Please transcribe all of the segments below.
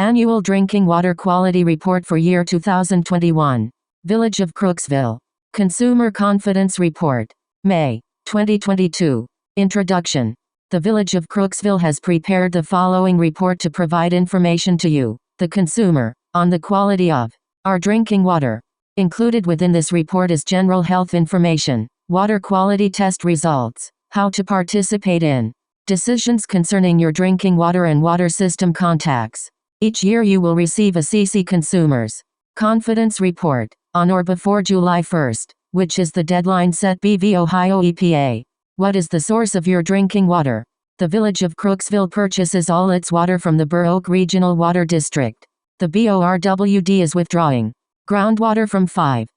Annual Drinking Water Quality Report for year 2021. Village of Crooksville. Consumer Confidence Report. May 2022. Introduction. The Village of Crooksville has prepared the following report to provide information to you, the consumer, on the quality of our drinking water. Included within this report is general health information, water quality test results, how to participate in decisions concerning your drinking water and water system contacts. Each year you will receive a CC Consumers Confidence Report on or before July 1st, which is the deadline set by the Ohio EPA. What is the source of your drinking water? The Village of Crooksville purchases all its water from the Burr Oak Regional Water District. The BORWD is withdrawing groundwater from five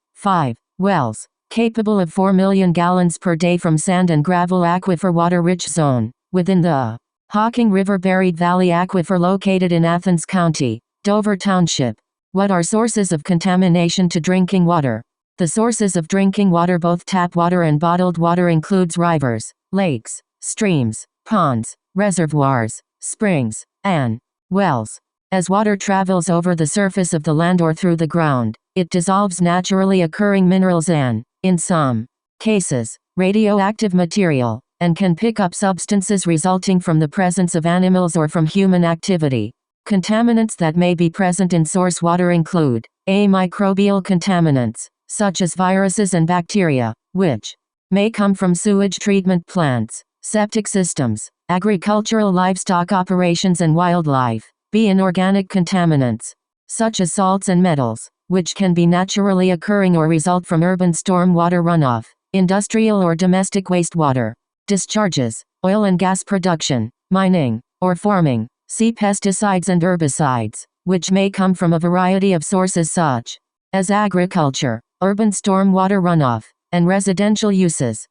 wells, capable of 4 million gallons per day from sand and gravel aquifer water-rich zone, within the Hocking River Buried Valley Aquifer located in Athens County, Dover Township. What are sources of contamination to drinking water? The sources of drinking water, both tap water and bottled water, includes rivers, lakes, streams, ponds, reservoirs, springs, and wells. As water travels over the surface of the land or through the ground, it dissolves naturally occurring minerals and, in some cases, radioactive material, and can pick up substances resulting from the presence of animals or from human activity. Contaminants that may be present in source water include microbial contaminants, such as viruses and bacteria, which may come from sewage treatment plants, septic systems, agricultural livestock operations and wildlife. Inorganic contaminants, such as salts and metals, which can be naturally occurring or result from urban storm water runoff, industrial or domestic wastewater discharges, oil and gas production, mining, or farming. See pesticides and herbicides, which may come from a variety of sources such as agriculture, urban storm water runoff, and residential uses.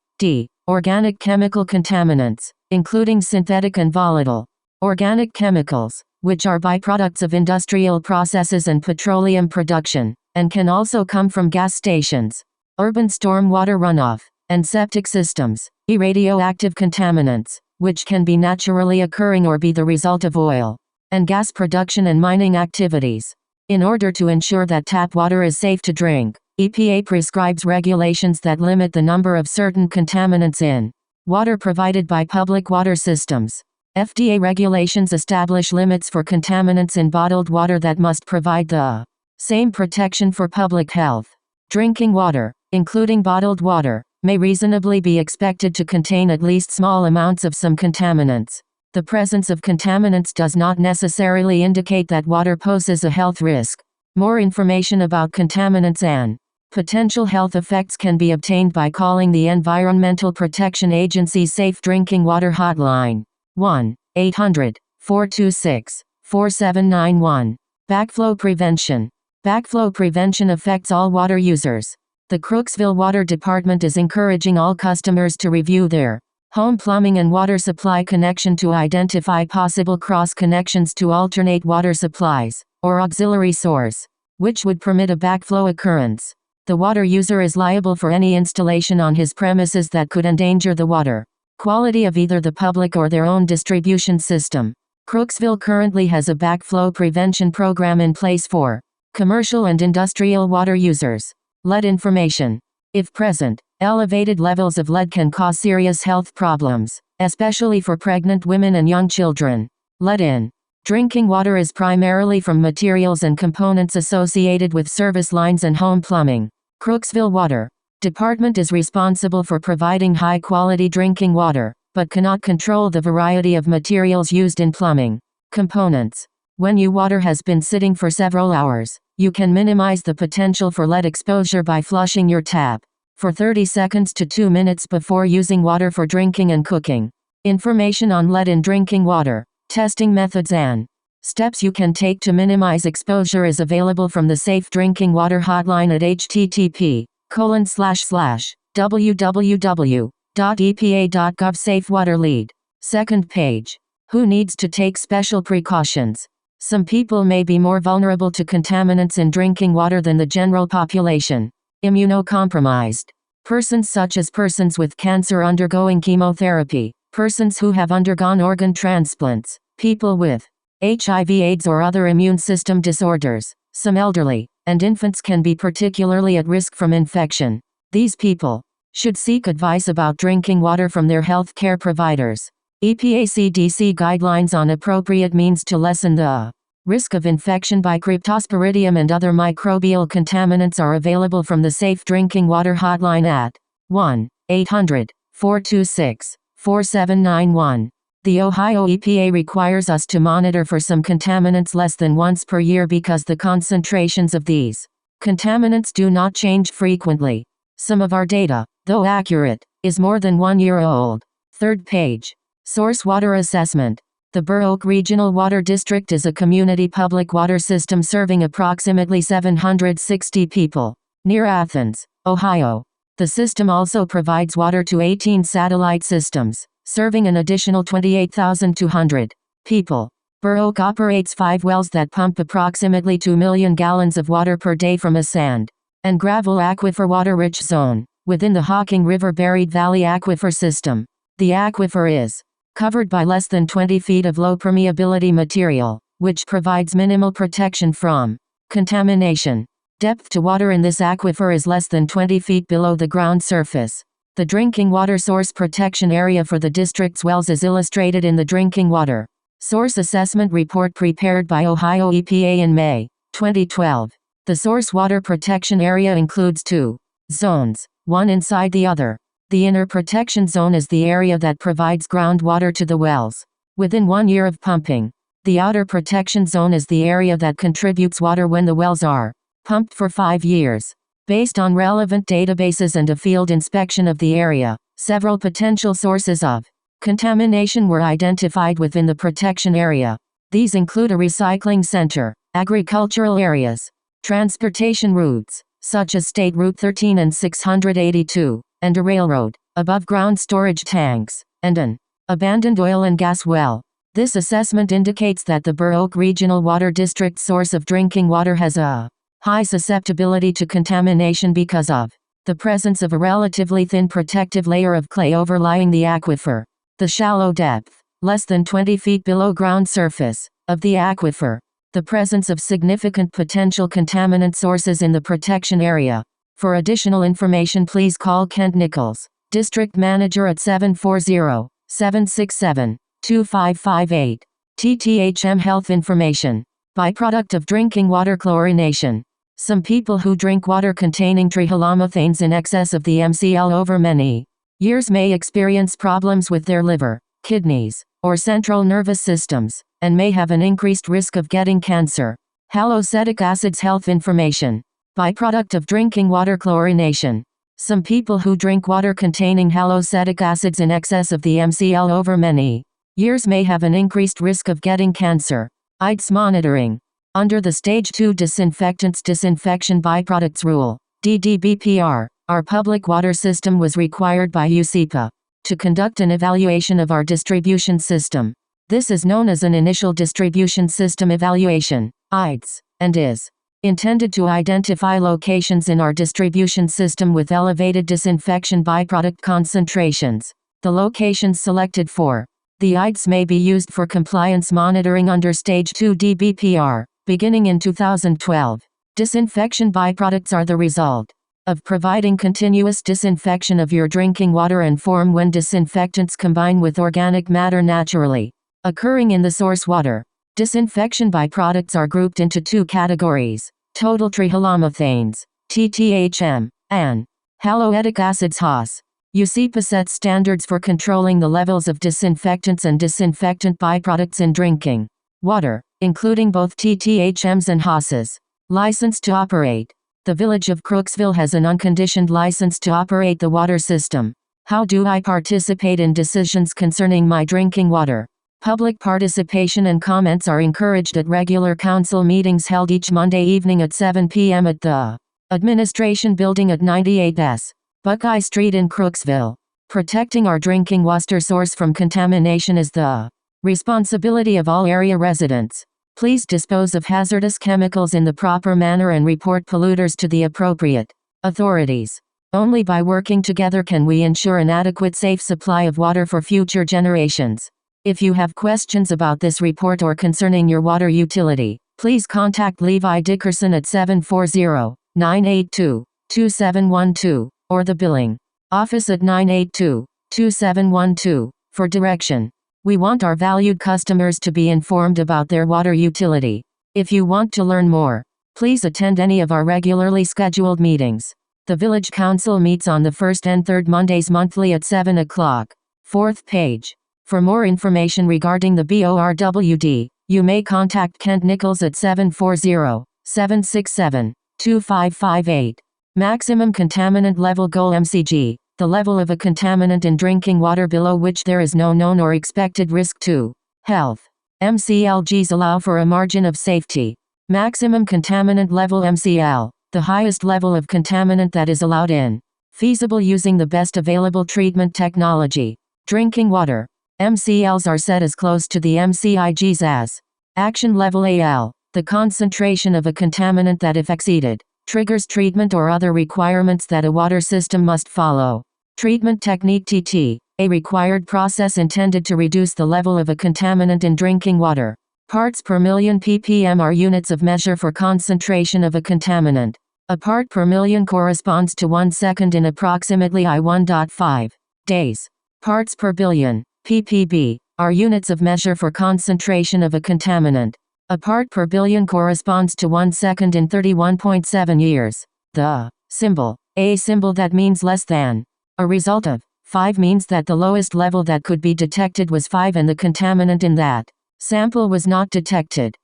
Organic chemical contaminants, including synthetic and volatile organic chemicals, which are byproducts of industrial processes and petroleum production, and can also come from gas stations, urban storm water runoff, and septic systems. Radioactive contaminants, which can be naturally occurring or be the result of oil and gas production and mining activities. In order to ensure that tap water is safe to drink, EPA prescribes regulations that limit the number of certain contaminants in water provided by public water systems. FDA regulations establish limits for contaminants in bottled water that must provide the same protection for public health. Drinking water, including bottled water, may reasonably be expected to contain at least small amounts of some contaminants. The presence of contaminants does not necessarily indicate that water poses a health risk. More information about contaminants and potential health effects can be obtained by calling the Environmental Protection Agency's Safe Drinking Water Hotline. 1-800-426-4791. Backflow prevention. Backflow prevention affects all water users. The Crooksville Water Department is encouraging all customers to review their home plumbing and water supply connection to identify possible cross connections to alternate water supplies, or auxiliary source, which would permit a backflow occurrence. The water user is liable for any installation on his premises that could endanger the water quality of either the public or their own distribution system. Crooksville currently has a backflow prevention program in place for commercial and industrial water users. Lead information. If present, elevated levels of lead can cause serious health problems, especially for pregnant women and young children. Lead in drinking water is primarily from materials and components associated with service lines and home plumbing. Crooksville Water Department is responsible for providing high-quality drinking water, but cannot control the variety of materials used in plumbing components. When your water has been sitting for several hours, you can minimize the potential for lead exposure by flushing your tap for 30 seconds to 2 minutes before using water for drinking and cooking. Information on lead in drinking water, testing methods and steps you can take to minimize exposure is available from the Safe Drinking Water Hotline at http://www.epa.gov Safe Water Lead. Second page. Who needs to take special precautions? Some people may be more vulnerable to contaminants in drinking water than the general population. Immunocompromised persons such as persons with cancer undergoing chemotherapy, persons who have undergone organ transplants, people with HIV/AIDS or other immune system disorders. Some elderly and infants can be particularly at risk from infection. These people should seek advice about drinking water from their health care providers. EPA CDC guidelines on appropriate means to lessen the risk of infection by Cryptosporidium and other microbial contaminants are available from the Safe Drinking Water Hotline at 1-800-426-4791. The Ohio EPA requires us to monitor for some contaminants less than once per year because the concentrations of these contaminants do not change frequently. Some of our data, though accurate, is more than 1 year old. Third page. Source water assessment. The Burr Oak Regional Water District is a community public water system serving approximately 760 people near Athens, Ohio. The system also provides water to 18 satellite systems, serving an additional 28,200 people. Burr Oak operates 5 wells that pump approximately 2 million gallons of water per day from a sand and gravel aquifer water-rich zone within the Hocking River Buried Valley Aquifer System. The aquifer is covered by less than 20 feet of low permeability material, which provides minimal protection from contamination. Depth to water in this aquifer is less than 20 feet below the ground surface. The drinking water source protection area for the district's wells is illustrated in the Drinking Water Source Assessment Report prepared by Ohio EPA in May 2012. The source water protection area includes 2 zones, one inside the other. The inner protection zone is the area that provides groundwater to the wells within 1 year of pumping. The outer protection zone is the area that contributes water when the wells are pumped for 5 years. Based on relevant databases and a field inspection of the area, several potential sources of contamination were identified within the protection area. These include a recycling center, agricultural areas, transportation routes, such as State Route 13 and 682, and a railroad, above-ground storage tanks, and an abandoned oil and gas well. This assessment indicates that the Burr Oak Regional Water District's source of drinking water has a high susceptibility to contamination because of the presence of a relatively thin protective layer of clay overlying the aquifer. The shallow depth, less than 20 feet below ground surface, of the aquifer. The presence of significant potential contaminant sources in the protection area. For additional information, please call Kent Nichols, District Manager at 740-767-2558. TTHM Health Information. Byproduct of drinking water chlorination. Some people who drink water containing trihalomethanes in excess of the mcl over many years may experience problems with their liver, kidneys, or central nervous systems, and may have an increased risk of getting cancer. Halocetic acids health information. Byproduct of drinking water chlorination. Some people who drink water containing halocetic acids in excess of the mcl over many years may have an increased risk of getting cancer. AIDS monitoring. Under the Stage 2 Disinfectants Disinfection Byproducts Rule, DDBPR, our public water system was required by USEPA to conduct an evaluation of our distribution system. This is known as an Initial Distribution System Evaluation, IDS, and is intended to identify locations in our distribution system with elevated disinfection byproduct concentrations. The locations selected for the IDS may be used for compliance monitoring under Stage 2 DBPR, beginning in 2012. Disinfection byproducts are the result of providing continuous disinfection of your drinking water and form when disinfectants combine with organic matter naturally occurring in the source water. Disinfection byproducts are grouped into 2 categories: total trihalomethanes, TTHM, and haloetic acids HAS. USEPA sets standards for controlling the levels of disinfectants and disinfectant byproducts in drinking water, including both TTHMs and HASs. License to operate. The Village of Crooksville has an unconditioned license to operate the water system. How do I participate in decisions concerning my drinking water? Public participation and comments are encouraged at regular council meetings held each Monday evening at 7 p.m. at the Administration Building at 98S Buckeye Street in Crooksville. Protecting our drinking water source from contamination is the responsibility of all area residents. Please dispose of hazardous chemicals in the proper manner and report polluters to the appropriate authorities. Only by working together can we ensure an adequate safe supply of water for future generations. If you have questions about this report or concerning your water utility, please contact Levi Dickerson at 740-982-2712, or the billing office at 982-2712, for direction. We want our valued customers to be informed about their water utility. If you want to learn more, please attend any of our regularly scheduled meetings. The Village Council meets on the first and third Mondays monthly at 7 o'clock. Fourth page. For more information regarding the BORWD, you may contact Kent Nichols at 740-767-2558. Maximum Contaminant Level Goal MCG, the level of a contaminant in drinking water below which there is no known or expected risk to health. MCLGs allow for a margin of safety. Maximum Contaminant Level MCL, the highest level of contaminant that is allowed in. Feasible using the best available treatment technology. Drinking water. MCLs are set as close to the MCIGs as. Action Level AL, the concentration of a contaminant that if exceeded, triggers treatment or other requirements that a water system must follow. Treatment Technique TT, a required process intended to reduce the level of a contaminant in drinking water. Parts per million ppm are units of measure for concentration of a contaminant. A part per million corresponds to 1 second in approximately I1.5 days. Parts per billion, ppb, are units of measure for concentration of a contaminant. A part per billion corresponds to 1 second in 31.7 years. The symbol, a symbol that means less than. A result of 5 means that the lowest level that could be detected was 5 and the contaminant in that sample was not detected.